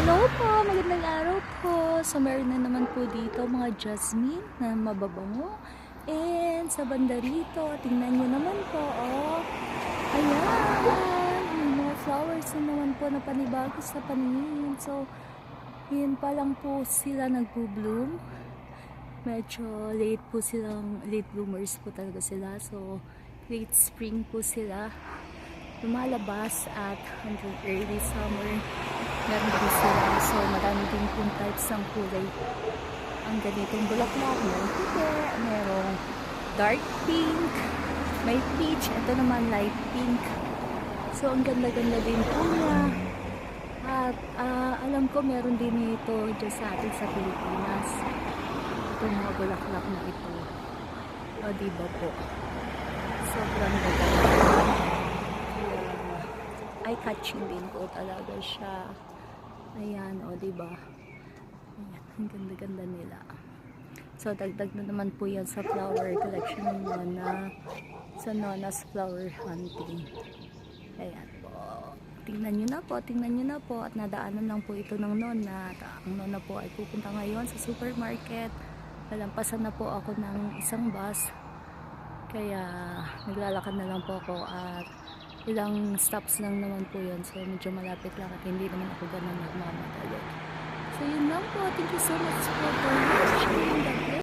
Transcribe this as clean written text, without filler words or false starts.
Hello po, magandang araw po. So meron na naman po dito mga jasmine na mababango. And sa banda rito, tingnan nyo naman po, oh. Ayan, may mga flowers na naman po na panibago sa paningin. So, yun pa lang po sila nagbo-bloom. Medyo late po silang, late bloomers po talaga sila. So, late spring po sila lumalabas at hanggang early summer meron din sila. So marami din pong types ng kulay ang ganitong bulaklak. Merong puti, merong dark pink, may peach, ito naman light pink. So ang ganda-ganda din po niya. At alam ko meron din ito dyan sa atin sa Pilipinas, itong mga bulaklak na ito. O diba po, sobrang ganda, eye-catching din po talaga siya. Ayan, o diba, ayan, ang ganda-ganda nila. So dagdag na naman po yan sa flower collection ng Nona, sa Nona's Flower Hunting. Ayan po, tingnan nyo na po at nadaanan lang po ito ng Nona. At ang Nona po ay pupunta ngayon sa supermarket. Nalampasan na po ako ng isang bus, kaya naglalakad na lang po ako at ilang stops lang naman po yun. So medyo malapit lang at hindi naman ako ganun nagmamadali. So yun lang po, thank you so much for watching.